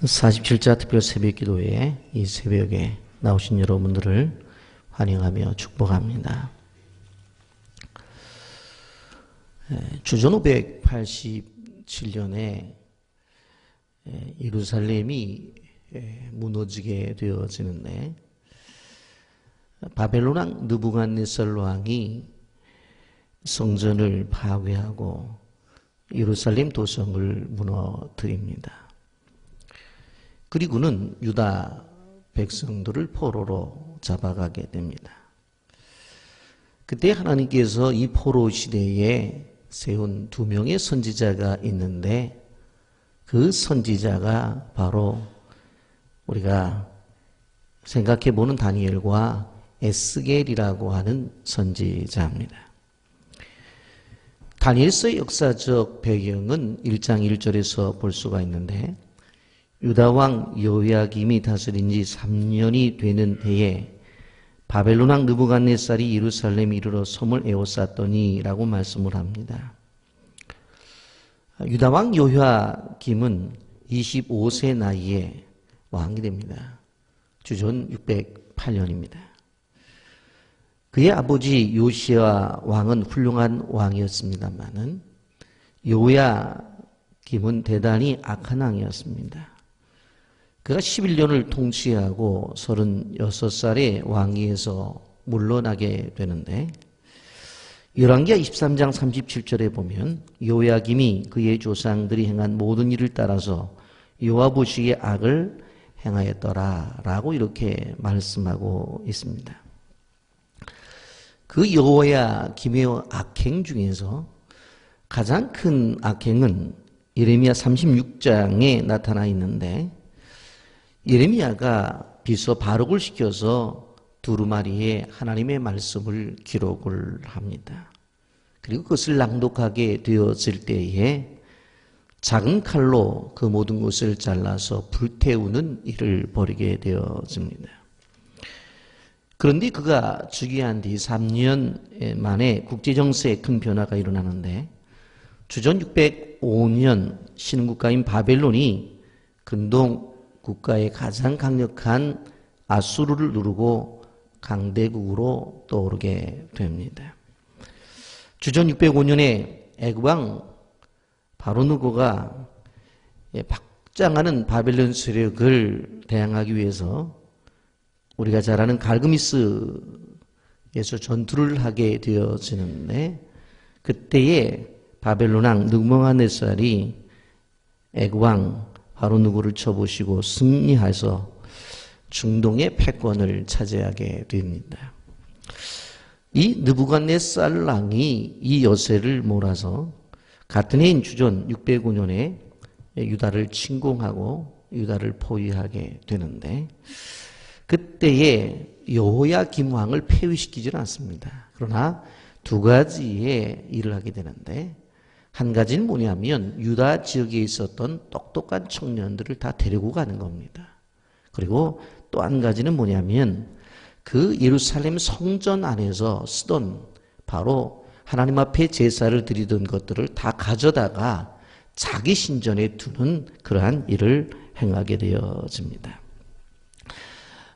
47자 특별 새벽기도회에 이 새벽에 나오신 여러분들을 환영하며 축복합니다. 주전 587년에 예루살렘이 무너지게 되어지는데 바벨론 왕 느부갓네살 왕이 성전을 파괴하고 예루살렘 도성을 무너뜨립니다. 그리고는 유다 백성들을 포로로 잡아가게 됩니다. 그때 하나님께서 이 포로 시대에 세운 두 명의 선지자가 있는데 그 선지자가 바로 우리가 생각해보는 다니엘과 에스겔이라고 하는 선지자입니다. 다니엘서의 역사적 배경은 1장 1절에서 볼 수가 있는데 유다왕 여호야김이 다스린 지 3년이 되는 해에 바벨론 왕 느부갓네살이 예루살렘에 이르러 성을 에워쌌더니 라고 말씀을 합니다. 유다왕 여호야김은 25세 나이에 왕이 됩니다. 주전 608년입니다. 그의 아버지 요시야 왕은 훌륭한 왕이었습니다마는 여호야김은 대단히 악한 왕이었습니다. 그가 11년을 통치하고 36살의 왕위에서 물러나게 되는데 열왕기하 23장 37절에 보면 여호야김이 그의 조상들이 행한 모든 일을 따라서 여호와 보시기에 악을 행하였더라 라고 이렇게 말씀하고 있습니다. 그 여호야김의 악행 중에서 가장 큰 악행은 예레미야 36장에 나타나 있는데 예레미야가 비서 바룩을 시켜서 두루마리에 하나님의 말씀을 기록을 합니다. 그리고 그것을 낭독하게 되어질 때에 작은 칼로 그 모든 것을 잘라서 불태우는 일을 벌이게 되어집니다. 그런데 그가 즉위한 뒤 3년 만에 국제정세에 큰 변화가 일어나는데 주전 605년 신국가인 바벨론이 근동 국가의 가장 강력한 아수르를 누르고 강대국으로 떠오르게 됩니다. 주전 605년에 애굽왕 바로누고가 박장하는 바벨론 세력을 대항하기 위해서 우리가 잘 아는 갈그미스에서 전투를 하게 되어지는데 그때에 바벨론 왕 느부갓네살이 애굽왕 바로누고를 쳐보시고 승리해서 중동의 패권을 차지하게 됩니다. 이 느부갓네살 왕이 이 여세를 몰아서 같은 해인 주전 609년에 유다를 침공하고 유다를 포위하게 되는데 그때에 여호야김 왕을 폐위시키지는 않습니다. 그러나 두 가지의 일을 하게 되는데 한 가지는 뭐냐면 유다 지역에 있었던 똑똑한 청년들을 다 데리고 가는 겁니다. 그리고 또 한 가지는 뭐냐면 그 예루살렘 성전 안에서 쓰던 바로 하나님 앞에 제사를 드리던 것들을 다 가져다가 자기 신전에 두는 그러한 일을 행하게 되어집니다.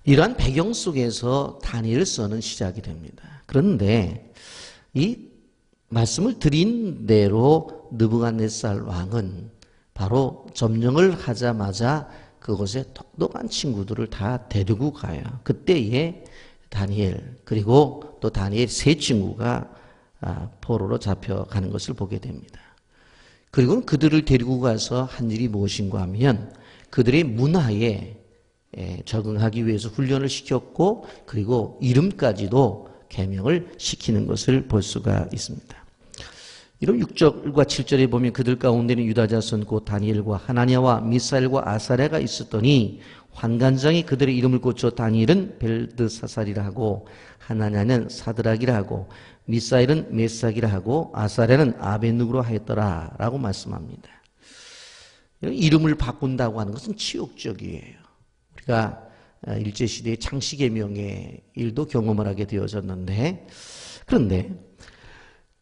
이러한 배경 속에서 다니엘서는 시작이 됩니다. 그런데 이 말씀을 드린 대로 느부갓네살 왕은 바로 점령을 하자마자 그곳에 똑똑한 친구들을 다 데리고 가요. 그때에 다니엘 그리고 또 다니엘 세 친구가 포로로 잡혀가는 것을 보게 됩니다. 그리고 그들을 데리고 가서 한 일이 무엇인가 하면 그들의 문화에 적응하기 위해서 훈련을 시켰고 그리고 이름까지도 계명을 시키는 것을 볼 수가 있습니다. 이런 6절과 7절에 보면 그들 가운데는 유다 자손 곧 다니엘과 하나냐와 미사엘과 아사랴가 있었더니 환관장이 그들의 이름을 고쳐 다니엘은 벨드사살이라 하고 하나냐는 사드락이라 하고 미사엘은 메삭이라 하고 아사랴는 아벤누고로 하였더라 라고 말씀합니다. 이름을 바꾼다고 하는 것은 치욕적이에요. 우리가 일제시대의 창씨개명의 일도 경험을 하게 되어졌는데 그런데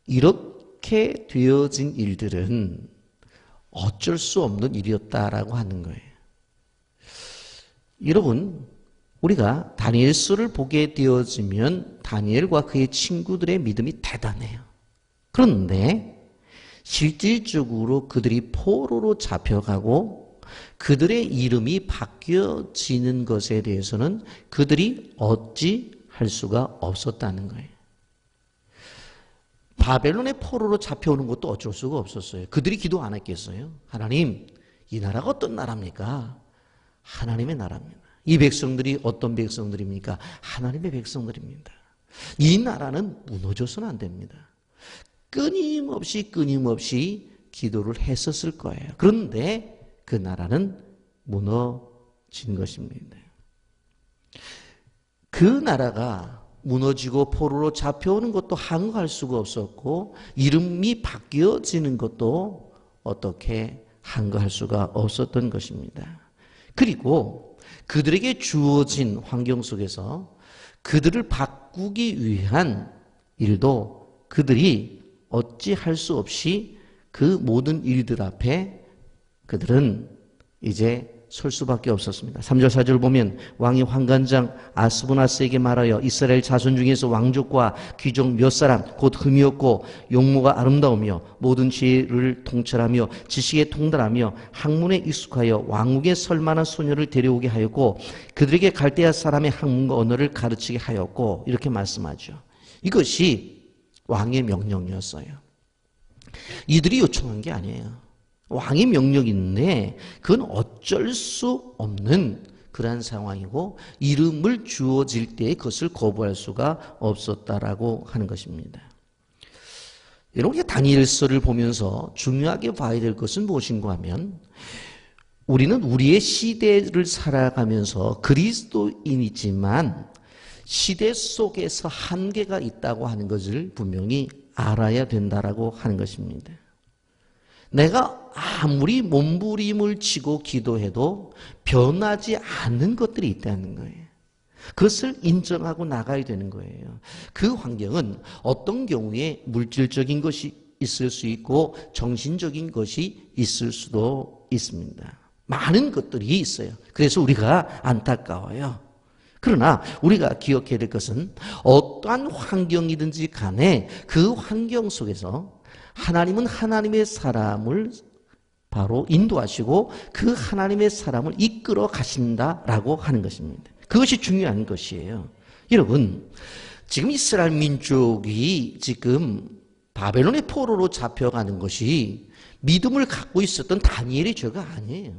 이렇게 되어진 일들은 어쩔 수 없는 일이었다라고 하는 거예요. 여러분, 우리가 다니엘서를 보게 되어지면 다니엘과 그의 친구들의 믿음이 대단해요. 그런데 실질적으로 그들이 포로로 잡혀가고 그들의 이름이 바뀌어지는 것에 대해서는 그들이 어찌할 수가 없었다는 거예요. 바벨론의 포로로 잡혀오는 것도 어쩔 수가 없었어요. 그들이 기도 안 했겠어요? 하나님, 이 나라가 어떤 나라입니까? 하나님의 나라입니다. 이 백성들이 어떤 백성들입니까? 하나님의 백성들입니다. 이 나라는 무너져서는 안 됩니다. 끊임없이 기도를 했었을 거예요. 그런데 그 나라는 무너진 것입니다. 그 나라가 무너지고 포로로 잡혀오는 것도 항거할 수가 없었고 이름이 바뀌어지는 것도 어떻게 항거할 수가 없었던 것입니다. 그리고 그들에게 주어진 환경 속에서 그들을 바꾸기 위한 일도 그들이 어찌할 수 없이 그 모든 일들 앞에 그들은 이제 설 수밖에 없었습니다. 3절 4절 보면 왕이 환관장 아스부나스에게 말하여 이스라엘 자손 중에서 왕족과 귀족 몇 사람 곧 흠이 없고 용모가 아름다우며 모든 지혜를 통찰하며 지식에 통달하며 학문에 익숙하여 왕국에 설 만한 소녀를 데려오게 하였고 그들에게 갈대아 사람의 학문과 언어를 가르치게 하였고 이렇게 말씀하죠. 이것이 왕의 명령이었어요. 이들이 요청한 게 아니에요. 왕의 명령인데 그건 어쩔 수 없는 그러한 상황이고 이름을 주어질 때에 그것을 거부할 수가 없었다라고 하는 것입니다. 여러분, 우리가 다니엘서를 보면서 중요하게 봐야 될 것은 무엇인가 하면 우리는 우리의 시대를 살아가면서 그리스도인이지만 시대 속에서 한계가 있다고 하는 것을 분명히 알아야 된다라고 하는 것입니다. 내가 아무리 몸부림을 치고 기도해도 변하지 않는 것들이 있다는 거예요. 그것을 인정하고 나가야 되는 거예요. 그 환경은 어떤 경우에 물질적인 것이 있을 수 있고 정신적인 것이 있을 수도 있습니다. 많은 것들이 있어요. 그래서 우리가 안타까워요. 그러나 우리가 기억해야 될 것은 어떠한 환경이든지 간에 그 환경 속에서 하나님은 하나님의 사람을 바로 인도하시고 그 하나님의 사람을 이끌어 가신다라고 하는 것입니다. 그것이 중요한 것이에요. 여러분, 지금 이스라엘 민족이 지금 바벨론의 포로로 잡혀가는 것이 믿음을 갖고 있었던 다니엘의 죄가 아니에요.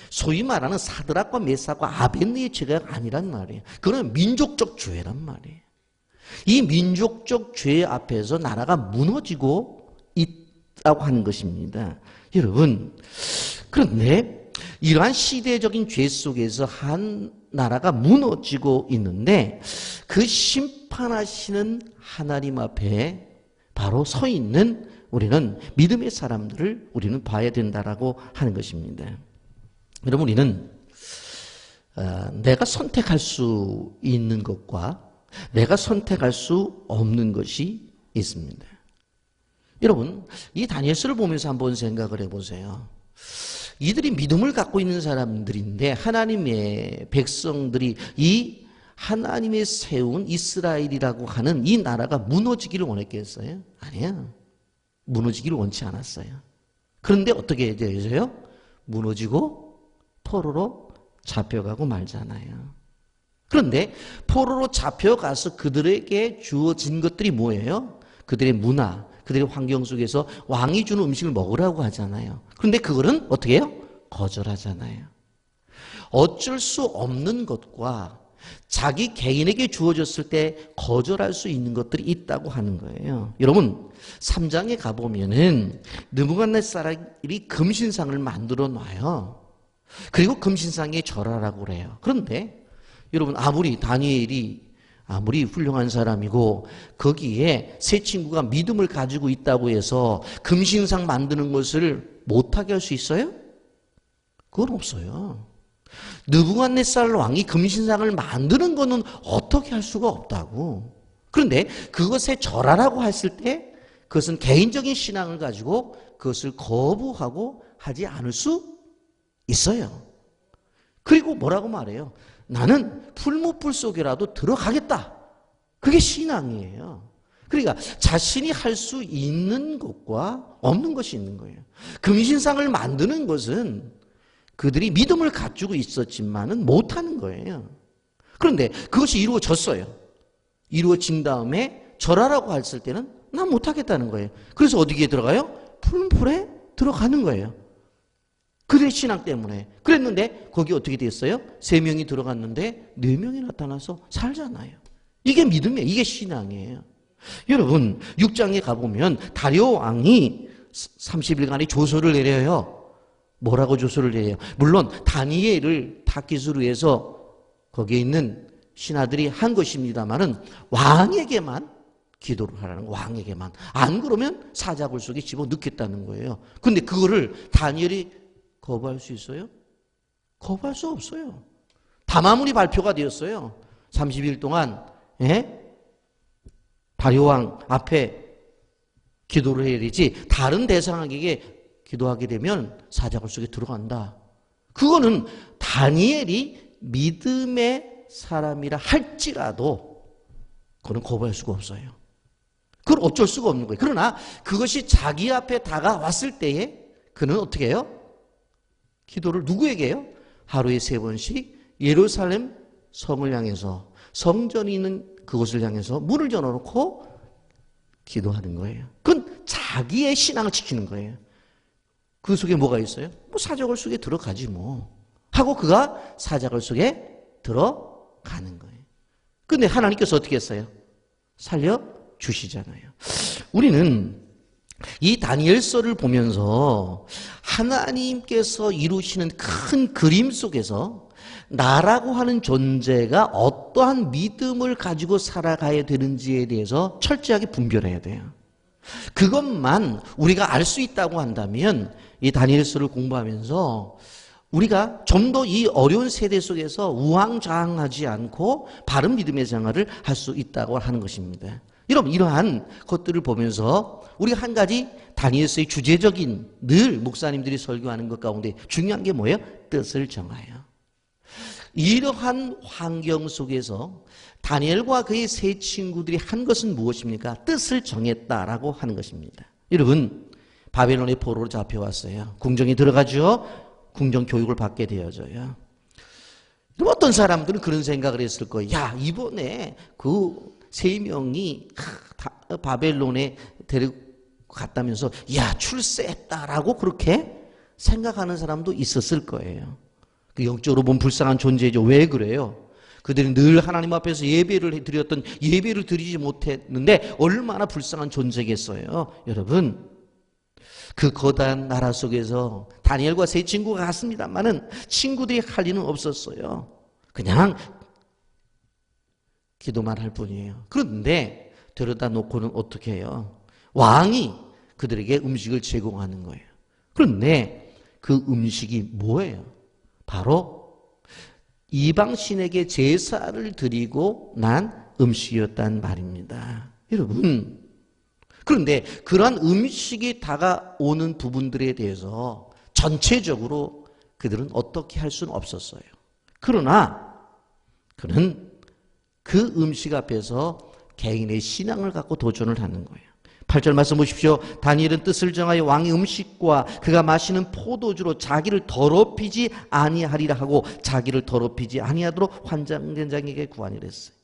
소위 말하는 사드락과 메삭과 아벳느의 죄가 아니란 말이에요. 그건 민족적 죄란 말이에요. 이 민족적 죄 앞에서 나라가 무너지고 있다고 하는 것입니다. 여러분, 그런데 이러한 시대적인 죄 속에서 한 나라가 무너지고 있는데 그 심판하시는 하나님 앞에 바로 서 있는 우리는 믿음의 사람들을 우리는 봐야 된다라고 하는 것입니다. 여러분, 우리는 내가 선택할 수 있는 것과 내가 선택할 수 없는 것이 있습니다. 여러분, 이 다니엘서를 보면서 한번 생각을 해보세요. 이들이 믿음을 갖고 있는 사람들인데 하나님의 백성들이 이 하나님의 세운 이스라엘이라고 하는 이 나라가 무너지기를 원했겠어요? 아니에요. 무너지기를 원치 않았어요. 그런데 어떻게 되어져요? 무너지고 포로로 잡혀가고 말잖아요. 그런데 포로로 잡혀가서 그들에게 주어진 것들이 뭐예요? 그들의 문화, 그들의 환경 속에서 왕이 주는 음식을 먹으라고 하잖아요. 그런데 그거는 어떻게 해요? 거절하잖아요. 어쩔 수 없는 것과 자기 개인에게 주어졌을 때 거절할 수 있는 것들이 있다고 하는 거예요. 여러분, 3장에 가보면은 느부갓네살이 금신상을 만들어 놔요. 그리고 금신상에 절하라고 그래요. 그런데 여러분, 아무리 다니엘이 아무리 훌륭한 사람이고 거기에 세 친구가 믿음을 가지고 있다고 해서 금신상 만드는 것을 못하게 할 수 있어요? 그건 없어요. 느부갓네살 왕이 금신상을 만드는 것은 어떻게 할 수가 없다고. 그런데 그것에 절하라고 했을 때 그것은 개인적인 신앙을 가지고 그것을 거부하고 하지 않을 수 있어요. 그리고 뭐라고 말해요? 나는 풀무불 속이라도 들어가겠다. 그게 신앙이에요. 그러니까 자신이 할 수 있는 것과 없는 것이 있는 거예요. 금신상을 만드는 것은 그들이 믿음을 갖추고 있었지만은 못하는 거예요. 그런데 그것이 이루어졌어요. 이루어진 다음에 절하라고 했을 때는 난 못하겠다는 거예요. 그래서 어디에 들어가요? 풀무불에 들어가는 거예요. 그들의 신앙 때문에. 그랬는데 거기 어떻게 됐어요? 3명이 들어갔는데 4명이 나타나서 살잖아요. 이게 믿음이에요. 이게 신앙이에요. 여러분 6장에 가보면 다리오 왕이 30일간의 조서를 내려요. 뭐라고 조서를 내려요? 물론 다니엘을 타깃으로 해서 거기에 있는 신하들이 한 것입니다만은 왕에게만 기도를 하라는 거예요. 왕에게만. 안 그러면 사자굴 속에 집어넣겠다는 거예요. 근데 그거를 다니엘이 거부할 수 있어요? 거부할 수 없어요. 담화문이 발표가 되었어요. 30일 동안 다리오 왕 앞에 기도를 해야 되지 다른 대상에게 기도하게 되면 사자굴 속에 들어간다. 그거는 다니엘이 믿음의 사람이라 할지라도 그건 거부할 수가 없어요. 그건 어쩔 수가 없는 거예요. 그러나 그것이 자기 앞에 다가왔을 때에 그는 어떻게 해요? 기도를 누구에게 해요? 하루에 3번씩 예루살렘 성을 향해서 성전이 있는 그곳을 향해서 문을 열어놓고 기도하는 거예요. 그건 자기의 신앙을 지키는 거예요. 그 속에 뭐가 있어요? 뭐 사자굴 속에 들어가지 뭐 하고 그가 사자굴 속에 들어가는 거예요. 근데 하나님께서 어떻게 했어요? 살려주시잖아요. 우리는 이 다니엘서를 보면서 하나님께서 이루시는 큰 그림 속에서 나라고 하는 존재가 어떠한 믿음을 가지고 살아가야 되는지에 대해서 철저하게 분별해야 돼요. 그것만 우리가 알 수 있다고 한다면 이 다니엘서를 공부하면서 우리가 좀 더 이 어려운 세대 속에서 우왕좌왕하지 않고 바른 믿음의 생활을 할 수 있다고 하는 것입니다. 여러분 이러한 것들을 보면서 우리가 한 가지 다니엘서의 주제적인 늘 목사님들이 설교하는 것 가운데 중요한 게 뭐예요? 뜻을 정하여. 이러한 환경 속에서 다니엘과 그의 세 친구들이 한 것은 무엇입니까? 뜻을 정했다라고 하는 것입니다. 여러분 바벨론의 포로로 잡혀왔어요. 궁정에 들어가죠. 궁정 교육을 받게 되어져요. 그럼 어떤 사람들은 그런 생각을 했을 거예요. 야 이번에 그 3명이 바벨론에 데리고 갔다면서 야 출세했다라고 그렇게 생각하는 사람도 있었을 거예요. 그 영적으로 보면 불쌍한 존재죠. 왜 그래요? 그들이 늘 하나님 앞에서 예배를 드렸던 예배를 드리지 못했는데 얼마나 불쌍한 존재겠어요. 여러분 그 거대한 나라 속에서 다니엘과 세 친구가 갔습니다만은 친구들이 할 일은 없었어요. 그냥 기도만 할 뿐이에요. 그런데 데려다 놓고는 어떻게 해요? 왕이 그들에게 음식을 제공하는 거예요. 그런데 그 음식이 뭐예요? 바로 이방신에게 제사를 드리고 난 음식이었단 말입니다. 여러분 그런데 그러한 음식이 다가오는 부분들에 대해서 전체적으로 그들은 어떻게 할 수는 없었어요. 그러나 그는 그 음식 앞에서 개인의 신앙을 갖고 도전을 하는 거예요. 8절 말씀 보십시오. 다니엘은 뜻을 정하여 왕의 음식과 그가 마시는 포도주로 자기를 더럽히지 아니하리라 하고 자기를 더럽히지 아니하도록 환장된 자에게 구하니라 했어요.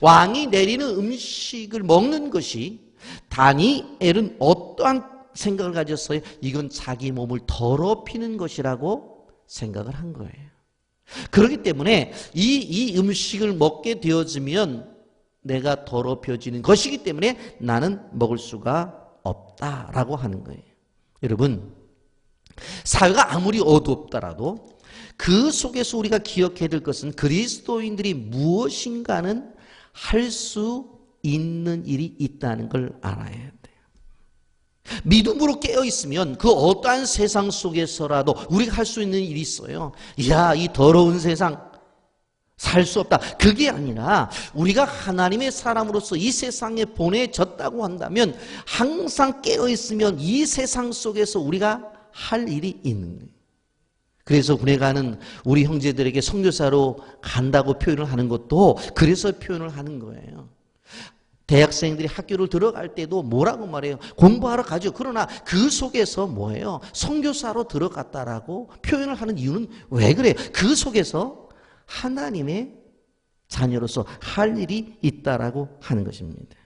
왕이 내리는 음식을 먹는 것이 다니엘은 어떠한 생각을 가졌어요? 이건 자기 몸을 더럽히는 것이라고 생각을 한 거예요. 그렇기 때문에 이 음식을 먹게 되어지면 내가 더럽혀지는 것이기 때문에 나는 먹을 수가 없다라고 하는 거예요. 여러분 사회가 아무리 어둡더라도 그 속에서 우리가 기억해야 될 것은 그리스도인들이 무엇인가는 할 수 있는 일이 있다는 걸 알아야 돼요. 믿음으로 깨어있으면 그 어떠한 세상 속에서라도 우리가 할 수 있는 일이 있어요. 야, 이 더러운 세상 살 수 없다. 그게 아니라 우리가 하나님의 사람으로서 이 세상에 보내졌다고 한다면 항상 깨어있으면 이 세상 속에서 우리가 할 일이 있는 거예요. 그래서 군에 가는 우리 형제들에게 선교사로 간다고 표현을 하는 것도 그래서 표현을 하는 거예요. 대학생들이 학교를 들어갈 때도 뭐라고 말해요? 공부하러 가죠. 그러나 그 속에서 뭐예요? 선교사로 들어갔다라고 표현을 하는 이유는 왜 그래요? 그 속에서 하나님의 자녀로서 할 일이 있다라고 하는 것입니다.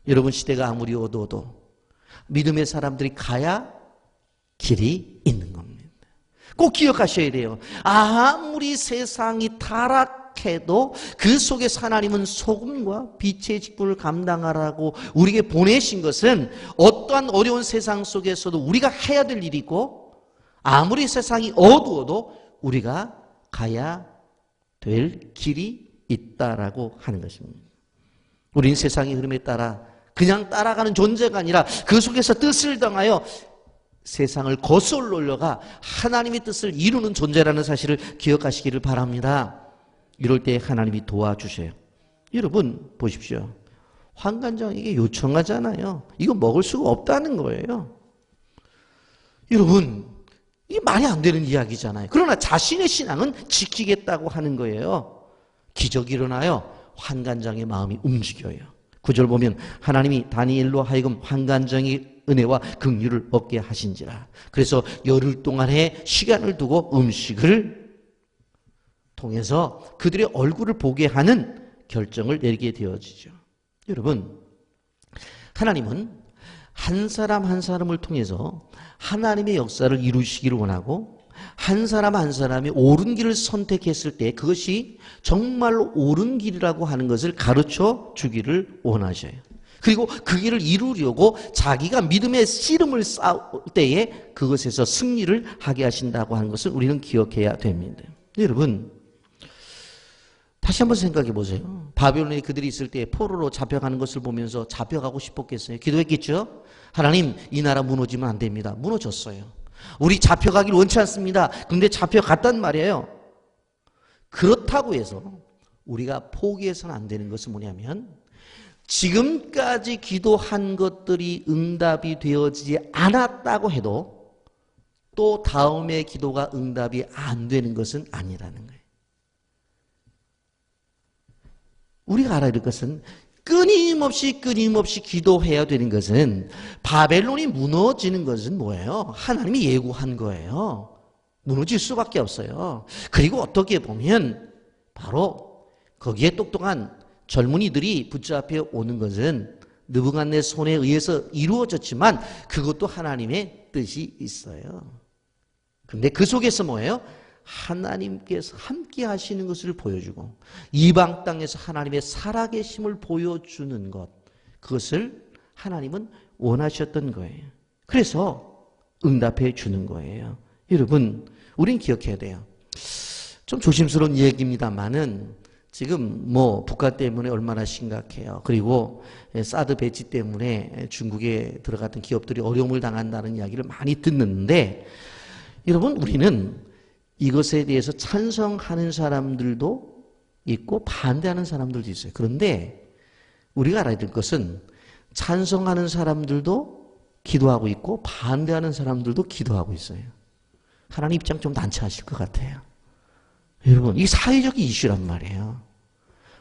여러분, 시대가 아무리 어두워도 믿음의 사람들이 가야 길이 있는 겁니다. 꼭 기억하셔야 돼요. 아무리 세상이 타락해도 그 속에서 하나님은 소금과 빛의 직분을 감당하라고 우리에게 보내신 것은 어떠한 어려운 세상 속에서도 우리가 해야 될 일이 있고, 아무리 세상이 어두워도 우리가 가야 될 길이 있다라고 하는 것입니다. 우리는 세상의 흐름에 따라 그냥 따라가는 존재가 아니라 그 속에서 뜻을 당하여 세상을 거슬러 올려가 하나님의 뜻을 이루는 존재라는 사실을 기억하시기를 바랍니다. 이럴 때 하나님이 도와주셔요. 여러분 보십시오. 환관장에게 요청하잖아요. 이거 먹을 수가 없다는 거예요. 여러분, 이게 말이 안 되는 이야기잖아요. 그러나 자신의 신앙은 지키겠다고 하는 거예요. 기적이 일어나요. 환관장의 마음이 움직여요. 9절 보면 하나님이 다니엘로 하여금 환관장의 은혜와 긍휼을 얻게 하신지라. 그래서 열흘 동안의 시간을 두고 음식을 통해서 그들의 얼굴을 보게 하는 결정을 내리게 되어지죠. 여러분, 하나님은 한 사람 한 사람을 통해서 하나님의 역사를 이루시기를 원하고, 한 사람 한 사람이 옳은 길을 선택했을 때 그것이 정말로 옳은 길이라고 하는 것을 가르쳐 주기를 원하셔요. 그리고 그 길을 이루려고 자기가 믿음의 씨름을 쌓을 때에 그것에서 승리를 하게 하신다고 하는 것을 우리는 기억해야 됩니다. 여러분, 다시 한번 생각해 보세요. 바벨론에 그들이 있을 때 포로로 잡혀가는 것을 보면서 잡혀가고 싶었겠어요? 기도했겠죠? 하나님, 이 나라 무너지면 안 됩니다. 무너졌어요. 우리 잡혀가길 원치 않습니다. 근데 잡혀갔단 말이에요. 그렇다고 해서 우리가 포기해서는 안 되는 것은 뭐냐면, 지금까지 기도한 것들이 응답이 되어지지 않았다고 해도 또 다음의 기도가 응답이 안 되는 것은 아니라는 거예요. 우리가 알아야 될 것은 끊임없이 기도해야 되는 것은, 바벨론이 무너지는 것은 뭐예요? 하나님이 예고한 거예요. 무너질 수밖에 없어요. 그리고 어떻게 보면 바로 거기에 똑똑한 젊은이들이 붙잡혀 오는 것은 느부갓네 손에 의해서 이루어졌지만 그것도 하나님의 뜻이 있어요. 근데 그 속에서 뭐예요? 하나님께서 함께 하시는 것을 보여주고 이방 땅에서 하나님의 살아계심을 보여주는 것, 그것을 하나님은 원하셨던 거예요. 그래서 응답해 주는 거예요. 여러분, 우린 기억해야 돼요. 좀 조심스러운 얘기입니다만은 지금 북한 때문에 얼마나 심각해요. 그리고 사드 배치 때문에 중국에 들어갔던 기업들이 어려움을 당한다는 이야기를 많이 듣는데, 여러분, 우리는 이것에 대해서 찬성하는 사람들도 있고 반대하는 사람들도 있어요. 그런데 우리가 알아야 될 것은 찬성하는 사람들도 기도하고 있고 반대하는 사람들도 기도하고 있어요. 하나님 입장 좀 난처하실 것 같아요. 여러분, 이게 사회적 이슈란 말이에요.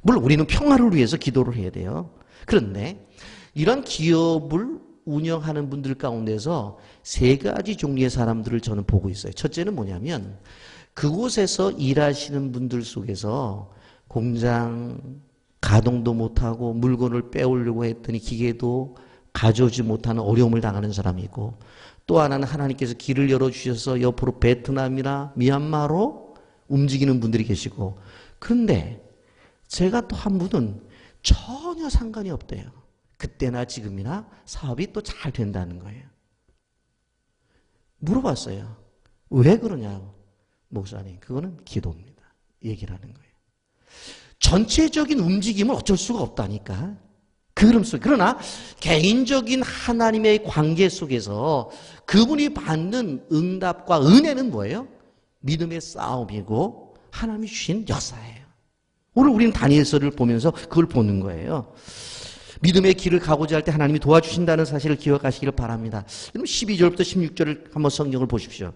물론 우리는 평화를 위해서 기도를 해야 돼요. 그런데 이런 기업을 운영하는 분들 가운데서 세 가지 종류의 사람들을 저는 보고 있어요. 첫째는 뭐냐면, 그곳에서 일하시는 분들 속에서 공장 가동도 못하고 물건을 빼오려고 했더니 기계도 가져오지 못하는 어려움을 당하는 사람이 있고, 또 하나는 하나님께서 길을 열어주셔서 옆으로 베트남이나 미얀마로 움직이는 분들이 계시고, 그런데 제가 또 한 분은 전혀 상관이 없대요. 그때나 지금이나 사업이 또 잘 된다는 거예요. 물어봤어요. 왜 그러냐고. 목사님, 그거는 기도입니다. 얘기를 하는 거예요. 전체적인 움직임은 어쩔 수가 없다니까. 그 흐름 속에. 그러나 개인적인 하나님의 관계 속에서 그분이 받는 응답과 은혜는 뭐예요? 믿음의 싸움이고 하나님이 주신 역사예요. 오늘 우리는 다니엘서를 보면서 그걸 보는 거예요. 믿음의 길을 가고자 할 때 하나님이 도와주신다는 사실을 기억하시기를 바랍니다. 여러분, 12절부터 16절을 한번 성경을 보십시오.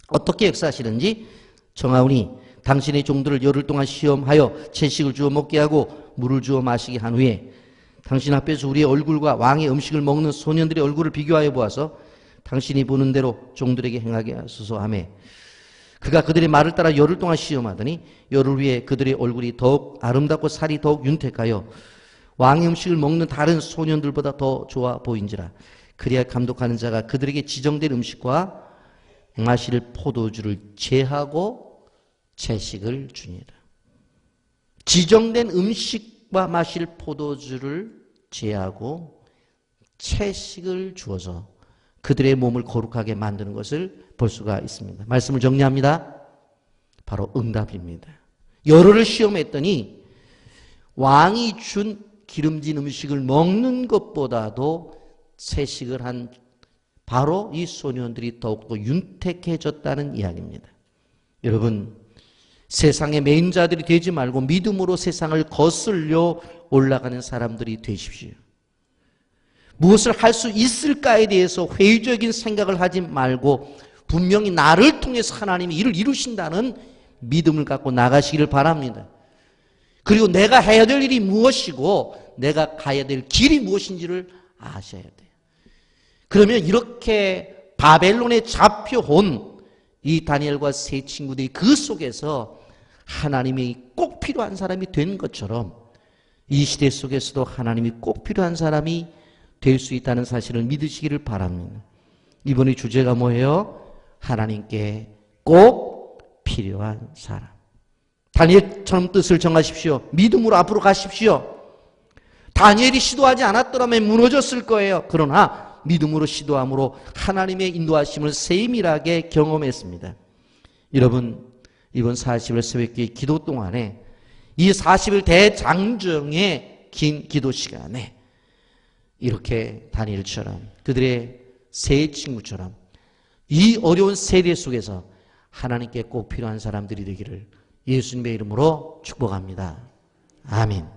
어떻게 역사하시는지 정하오니 당신의 종들을 열흘 동안 시험하여 채식을 주어 먹게 하고 물을 주어 마시게 한 후에 당신 앞에서 우리의 얼굴과 왕의 음식을 먹는 소년들의 얼굴을 비교하여 보아서 당신이 보는 대로 종들에게 행하게 하소서 하매 그가 그들의 말을 따라 열흘 동안 시험하더니 열흘 후에 그들의 얼굴이 더욱 아름답고 살이 더욱 윤택하여 왕의 음식을 먹는 다른 소년들보다 더 좋아 보인지라. 그래야 감독하는 자가 그들에게 지정된 음식과 마실 포도주를 제하고 채식을 주니라. 지정된 음식과 마실 포도주를 제하고 채식을 주어서 그들의 몸을 거룩하게 만드는 것을 볼 수가 있습니다. 말씀을 정리합니다. 바로 응답입니다. 열흘을 시험했더니 왕이 준 기름진 음식을 먹는 것보다도 채식을 한 바로 이 소년들이 더욱더 윤택해졌다는 이야기입니다. 여러분, 세상의 메인자들이 되지 말고 믿음으로 세상을 거슬려 올라가는 사람들이 되십시오. 무엇을 할 수 있을까에 대해서 회의적인 생각을 하지 말고 분명히 나를 통해서 하나님이 일을 이루신다는 믿음을 갖고 나가시기를 바랍니다. 그리고 내가 해야 될 일이 무엇이고 내가 가야 될 길이 무엇인지를 아셔야 돼요. 그러면 이렇게 바벨론에 잡혀온 이 다니엘과 세 친구들이 그 속에서 하나님이 꼭 필요한 사람이 된 것처럼 이 시대 속에서도 하나님이 꼭 필요한 사람이 될 수 있다는 사실을 믿으시기를 바랍니다. 이번에 주제가 뭐예요? 하나님께 꼭 필요한 사람. 다니엘처럼 뜻을 정하십시오. 믿음으로 앞으로 가십시오. 다니엘이 시도하지 않았더라면 무너졌을 거예요. 그러나 믿음으로 시도함으로 하나님의 인도하심을 세밀하게 경험했습니다. 여러분, 이번 40일 새벽기도 기도 동안에 이 40일 대장정의 긴 기도 시간에 이렇게 다니엘처럼 그들의 세 친구처럼 이 어려운 세대 속에서 하나님께 꼭 필요한 사람들이 되기를 예수님의 이름으로 축복합니다. 아멘.